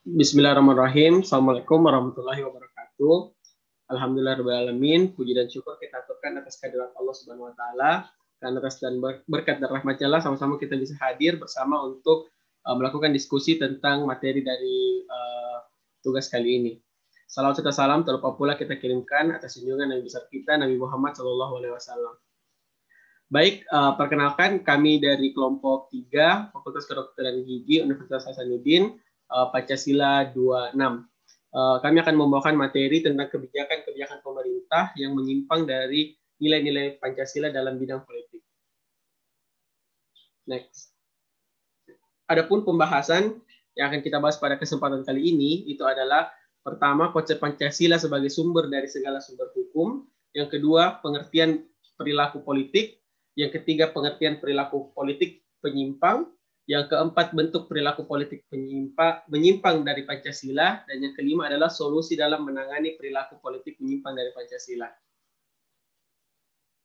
Bismillahirrahmanirrahim. Assalamualaikum warahmatullahi wabarakatuh. Alhamdulillahirrahmanirrahim. Puji dan syukur kita aturkan atas kehadirat Allah Subhanahu wa taala. Karena atas dan berkat dan rahmat Allah sama-sama kita bisa hadir bersama untuk melakukan diskusi tentang materi dari tugas kali ini. Salawat serta salam terlupa pula kita kirimkan atas junjungan Nabi besar kita Nabi Muhammad SAW. Baik, perkenalkan kami dari kelompok 3 Fakultas Kedokteran Gigi Universitas Hasanuddin, Pancasila 26. Kami akan membawakan materi tentang kebijakan-kebijakan pemerintah yang menyimpang dari nilai-nilai Pancasila dalam bidang politik. Next. Adapun pembahasan yang akan kita bahas pada kesempatan kali ini itu adalah pertama, konsep Pancasila sebagai sumber dari segala sumber hukum. Yang kedua, pengertian perilaku politik. Yang ketiga, pengertian perilaku politik penyimpang. Yang keempat, bentuk perilaku politik menyimpang dari Pancasila. Dan yang kelima adalah solusi dalam menangani perilaku politik menyimpang dari Pancasila.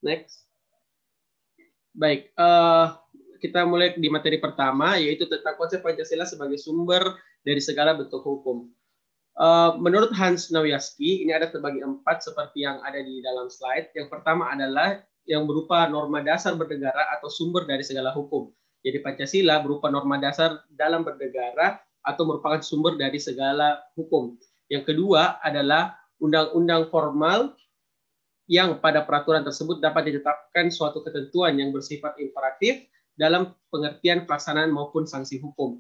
Next. Baik, kita mulai di materi pertama, yaitu tentang konsep Pancasila sebagai sumber dari segala bentuk hukum. Menurut Hans Nawiaski, ini ada terbagi 4 seperti yang ada di dalam slide. Yang pertama adalah yang berupa norma dasar bernegara atau sumber dari segala hukum. Jadi Pancasila berupa norma dasar dalam bernegara atau merupakan sumber dari segala hukum. Yang kedua adalah undang-undang formal yang pada peraturan tersebut dapat ditetapkan suatu ketentuan yang bersifat imperatif dalam pengertian pelaksanaan maupun sanksi hukum.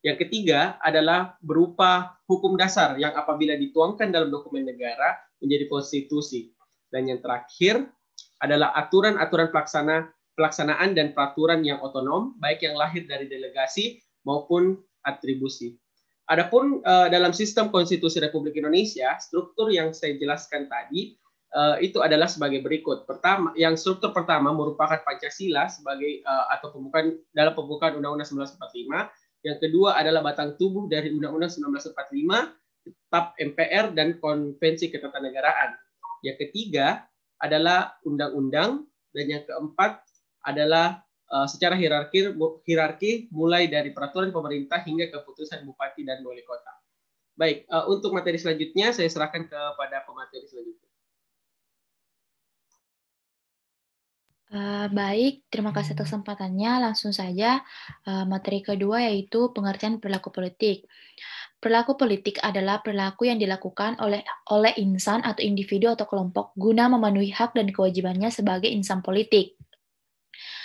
Yang ketiga adalah berupa hukum dasar yang apabila dituangkan dalam dokumen negara menjadi konstitusi. Dan yang terakhir adalah aturan-aturan pelaksanaan dan peraturan yang otonom, baik yang lahir dari delegasi maupun atribusi. Adapun dalam sistem konstitusi Republik Indonesia, struktur yang saya jelaskan tadi itu adalah sebagai berikut. Pertama, yang struktur pertama merupakan Pancasila sebagai atau dalam pembukaan Undang-Undang 1945. Yang kedua adalah batang tubuh dari Undang-Undang 1945, Kitab MPR dan Konvensi Ketatanegaraan. Yang ketiga adalah undang-undang, dan yang keempat adalah secara hierarki mulai dari peraturan pemerintah hingga keputusan bupati dan wali kota. Baik, untuk materi selanjutnya saya serahkan kepada pemateri selanjutnya. Baik, terima kasih atas kesempatannya. Langsung saja materi kedua yaitu pengertian perilaku politik. Perilaku politik adalah perilaku yang dilakukan oleh insan atau individu atau kelompok guna memenuhi hak dan kewajibannya sebagai insan politik.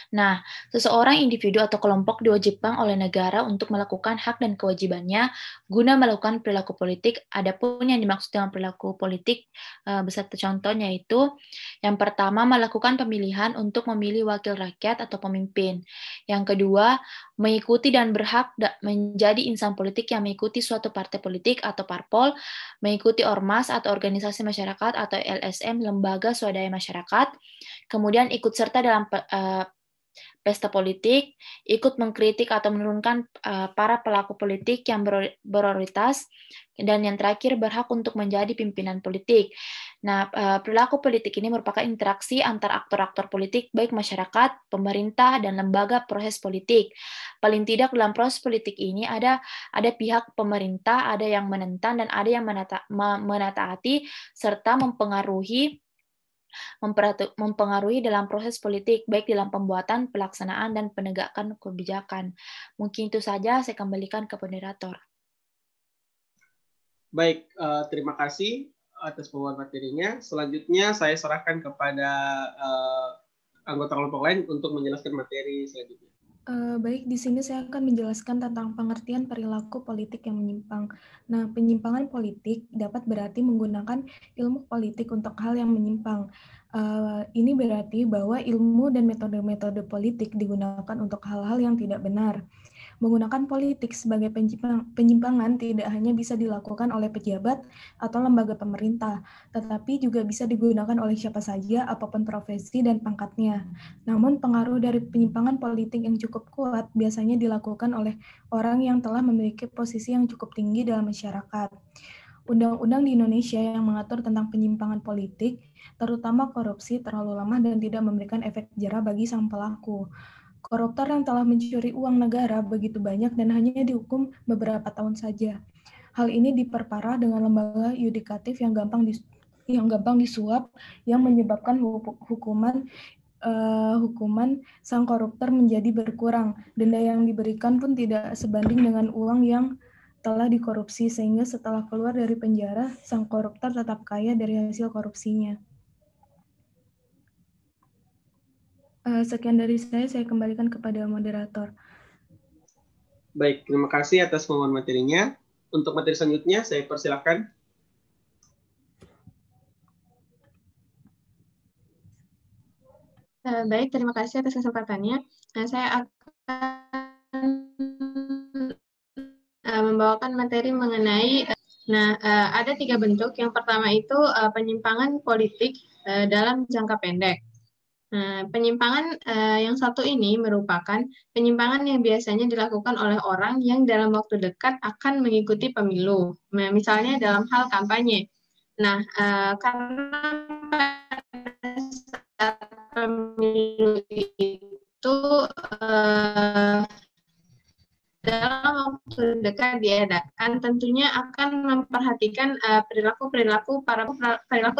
Nah, seseorang individu atau kelompok diwajibkan oleh negara untuk melakukan hak dan kewajibannya guna melakukan perilaku politik. Adapun yang dimaksud dengan perilaku politik beserta contohnya yaitu yang pertama melakukan pemilihan untuk memilih wakil rakyat atau pemimpin. Yang kedua, mengikuti dan berhak menjadi insan politik yang mengikuti suatu partai politik atau parpol, mengikuti ormas atau organisasi masyarakat atau LSM, lembaga swadaya masyarakat, kemudian ikut serta dalam pesta politik, ikut mengkritik atau menurunkan para pelaku politik yang beroritas, dan yang terakhir berhak untuk menjadi pimpinan politik. Nah, perilaku politik ini merupakan interaksi antar aktor-aktor politik, baik masyarakat, pemerintah, dan lembaga proses politik. Paling tidak dalam proses politik ini ada pihak pemerintah, ada yang menentang, dan ada yang menataati, serta mempengaruhi dalam proses politik, baik dalam pembuatan, pelaksanaan, dan penegakan kebijakan. Mungkin itu saja, saya kembalikan ke moderator. Baik, terima kasih atas pembukaan materinya. Selanjutnya saya serahkan kepada anggota kelompok lain untuk menjelaskan materi selanjutnya. Baik, di sini saya akan menjelaskan tentang pengertian perilaku politik yang menyimpang. Nah, penyimpangan politik dapat berarti menggunakan ilmu politik untuk hal yang menyimpang. Ini berarti bahwa ilmu dan metode-metode politik digunakan untuk hal-hal yang tidak benar. Menggunakan politik sebagai penyimpangan tidak hanya bisa dilakukan oleh pejabat atau lembaga pemerintah, tetapi juga bisa digunakan oleh siapa saja, apapun profesi dan pangkatnya. Namun pengaruh dari penyimpangan politik yang cukup kuat biasanya dilakukan oleh orang yang telah memiliki posisi yang cukup tinggi dalam masyarakat. Undang-undang di Indonesia yang mengatur tentang penyimpangan politik, terutama korupsi, terlalu lemah dan tidak memberikan efek jera bagi sang pelaku. Koruptor yang telah mencuri uang negara begitu banyak dan hanya dihukum beberapa tahun saja. Hal ini diperparah dengan lembaga yudikatif yang gampang disuap, yang menyebabkan hukuman sang koruptor menjadi berkurang. Denda yang diberikan pun tidak sebanding dengan uang yang telah dikorupsi, sehingga setelah keluar dari penjara, sang koruptor tetap kaya dari hasil korupsinya. Sekian dari saya kembalikan kepada moderator. Baik, terima kasih atas pemaparan materinya. Untuk materi selanjutnya, saya persilakan. Baik, terima kasih atas kesempatannya. Nah, saya akan membawakan materi mengenai, ada 3 bentuk. Yang pertama itu penyimpangan politik dalam jangka pendek. Penyimpangan yang satu ini merupakan penyimpangan yang biasanya dilakukan oleh orang yang dalam waktu dekat akan mengikuti pemilu, misalnya dalam hal kampanye. Nah, karena pemilu itu dalam waktu dekat diadakan, tentunya akan memperhatikan perilaku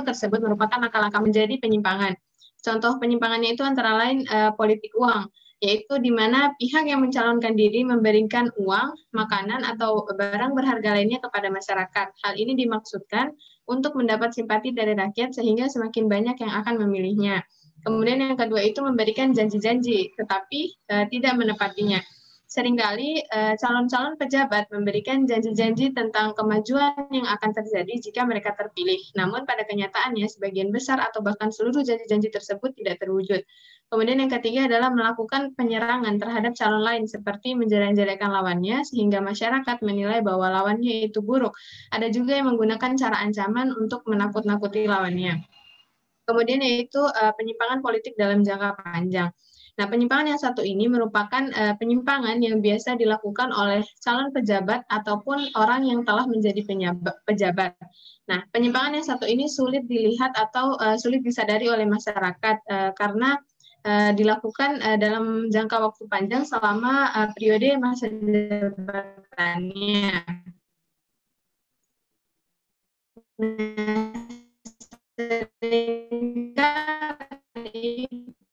tersebut merupakan langkah-langkah menjadi penyimpangan. Contoh penyimpangannya itu antara lain politik uang, yaitu di mana pihak yang mencalonkan diri memberikan uang, makanan, atau barang berharga lainnya kepada masyarakat. Hal ini dimaksudkan untuk mendapat simpati dari rakyat sehingga semakin banyak yang akan memilihnya. Kemudian yang kedua itu memberikan janji-janji, tetapi tidak menepatinya. Seringkali calon-calon pejabat memberikan janji-janji tentang kemajuan yang akan terjadi jika mereka terpilih. Namun pada kenyataannya sebagian besar atau bahkan seluruh janji-janji tersebut tidak terwujud. Kemudian yang ketiga adalah melakukan penyerangan terhadap calon lain seperti menjelek-jelekan lawannya sehingga masyarakat menilai bahwa lawannya itu buruk. Ada juga yang menggunakan cara ancaman untuk menakut-nakuti lawannya. Kemudian yaitu penyimpangan politik dalam jangka panjang. Nah, penyimpangan yang satu ini merupakan penyimpangan yang biasa dilakukan oleh calon pejabat ataupun orang yang telah menjadi pejabat. Nah, penyimpangan yang satu ini sulit dilihat atau sulit disadari oleh masyarakat karena dilakukan dalam jangka waktu panjang selama periode masa jabatannya.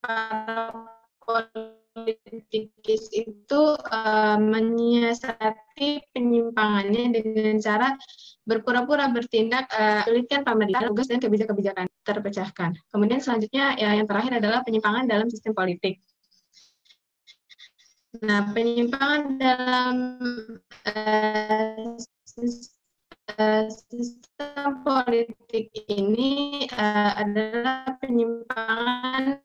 Para politikus itu menyiasati penyimpangannya dengan cara berpura-pura bertindak sulitkan pemerintah, tugas dan kebijakan terpecahkan. Kemudian selanjutnya yang terakhir adalah penyimpangan dalam sistem politik. Nah, penyimpangan dalam sistem politik ini adalah penyimpangan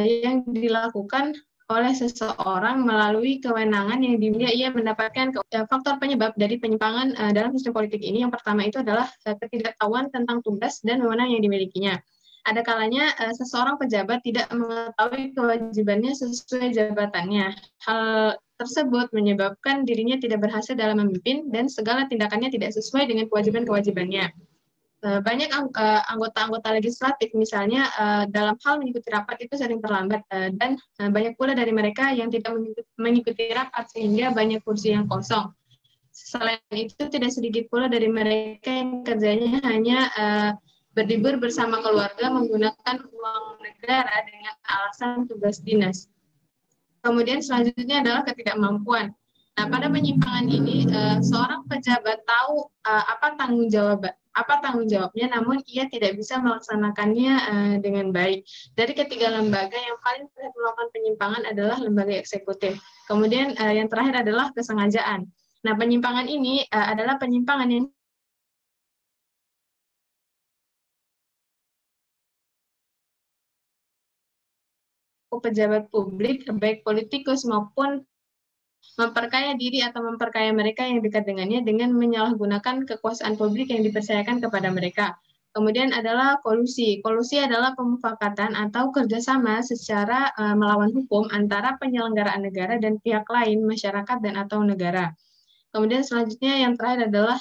yang dilakukan oleh seseorang melalui kewenangan yang dimiliki. Ia mendapatkan faktor penyebab dari penyimpangan dalam sistem politik ini. Yang pertama itu adalah ketidaktahuan tentang tugas dan wewenang yang dimilikinya. Ada kalanya seseorang pejabat tidak mengetahui kewajibannya sesuai jabatannya. Hal tersebut menyebabkan dirinya tidak berhasil dalam memimpin dan segala tindakannya tidak sesuai dengan kewajiban-kewajibannya. Banyak anggota-anggota legislatif misalnya dalam hal mengikuti rapat itu sering terlambat dan banyak pula dari mereka yang tidak mengikuti rapat sehingga banyak kursi yang kosong. Selain itu tidak sedikit pula dari mereka yang kerjanya hanya berlibur bersama keluarga menggunakan uang negara dengan alasan tugas dinas. Kemudian selanjutnya adalah ketidakmampuan. Nah, pada penyimpangan ini seorang pejabat tahu apa tanggung jawabnya, namun ia tidak bisa melaksanakannya dengan baik. Dari ketiga lembaga yang paling berat melakukan penyimpangan adalah lembaga eksekutif. Kemudian yang terakhir adalah kesengajaan. Nah, penyimpangan ini adalah penyimpangan yang pejabat publik, baik politikus maupun memperkaya diri atau memperkaya mereka yang dekat dengannya dengan menyalahgunakan kekuasaan publik yang dipercayakan kepada mereka. Kemudian adalah kolusi. Kolusi adalah pemufakatan atau kerjasama secara melawan hukum antara penyelenggaraan negara dan pihak lain, masyarakat dan atau negara. Kemudian selanjutnya yang terakhir adalah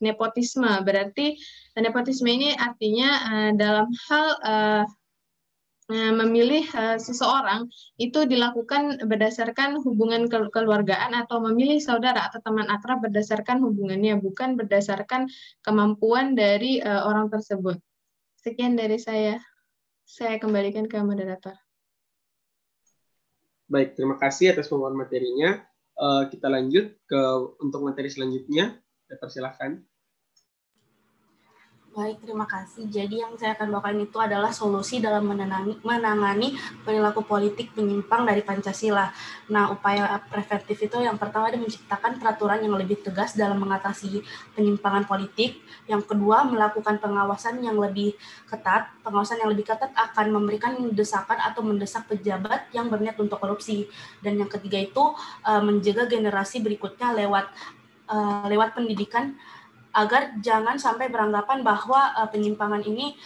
nepotisme. Berarti nepotisme ini artinya dalam hal memilih seseorang itu dilakukan berdasarkan hubungan keluargaan atau memilih saudara atau teman akrab berdasarkan hubungannya, bukan berdasarkan kemampuan dari orang tersebut. Sekian dari saya kembalikan ke moderator. Baik, terima kasih atas pemaparan materinya. Kita lanjut untuk materi selanjutnya. Persilahkan. Baik, terima kasih. Jadi yang saya akan bawakan itu adalah solusi dalam menangani perilaku politik penyimpang dari Pancasila. Nah, upaya preventif itu yang pertama adalah menciptakan peraturan yang lebih tegas dalam mengatasi penyimpangan politik. Yang kedua, melakukan pengawasan yang lebih ketat. Pengawasan yang lebih ketat akan memberikan desakan atau mendesak pejabat yang berniat untuk korupsi. Dan yang ketiga itu menjaga generasi berikutnya lewat pendidikan, agar jangan sampai beranggapan bahwa penyimpangan ini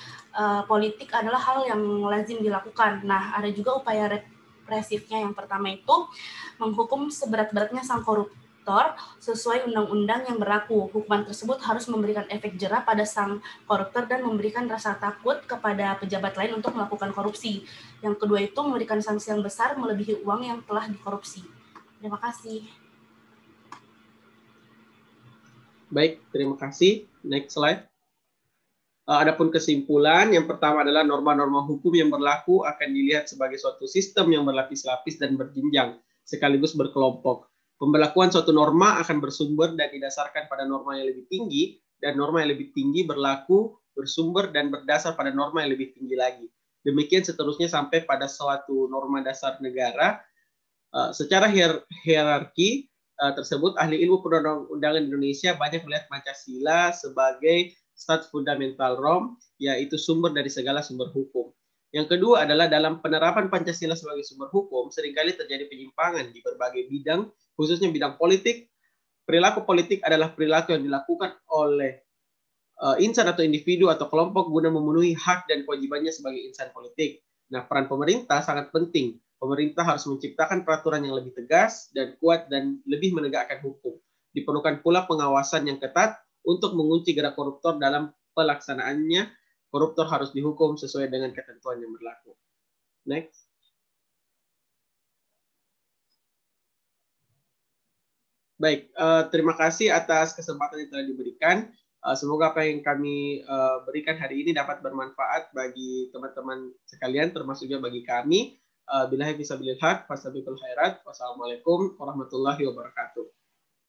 politik adalah hal yang lazim dilakukan. Nah, ada juga upaya represifnya. Yang pertama itu menghukum seberat-beratnya sang koruptor sesuai undang-undang yang berlaku. Hukuman tersebut harus memberikan efek jera pada sang koruptor dan memberikan rasa takut kepada pejabat lain untuk melakukan korupsi. Yang kedua itu memberikan sanksi yang besar melebihi uang yang telah dikorupsi. Terima kasih. Baik, terima kasih. Next slide. Adapun kesimpulan, yang pertama adalah norma-norma hukum yang berlaku akan dilihat sebagai suatu sistem yang berlapis-lapis dan berjenjang, sekaligus berkelompok. Pemberlakuan suatu norma akan bersumber dan didasarkan pada norma yang lebih tinggi, dan norma yang lebih tinggi berlaku, bersumber, dan berdasar pada norma yang lebih tinggi lagi. Demikian seterusnya sampai pada suatu norma dasar negara. Secara hierarki tersebut, ahli ilmu perundang-undangan Indonesia banyak melihat Pancasila sebagai stat fundamental Rom, yaitu sumber dari segala sumber hukum. Yang kedua adalah dalam penerapan Pancasila sebagai sumber hukum, seringkali terjadi penyimpangan di berbagai bidang, khususnya bidang politik. Perilaku politik adalah perilaku yang dilakukan oleh insan atau individu atau kelompok guna memenuhi hak dan kewajibannya sebagai insan politik. Nah, peran pemerintah sangat penting. Pemerintah harus menciptakan peraturan yang lebih tegas dan kuat dan lebih menegakkan hukum. Diperlukan pula pengawasan yang ketat untuk mengunci gerak koruptor dalam pelaksanaannya. Koruptor harus dihukum sesuai dengan ketentuan yang berlaku. Next. Baik, terima kasih atas kesempatan yang telah diberikan. Semoga apa yang kami berikan hari ini dapat bermanfaat bagi teman-teman sekalian, termasuk juga bagi kami. Billahi fisabilil haq, fastabiqul khairat. Wassalamualaikum warahmatullahi wabarakatuh.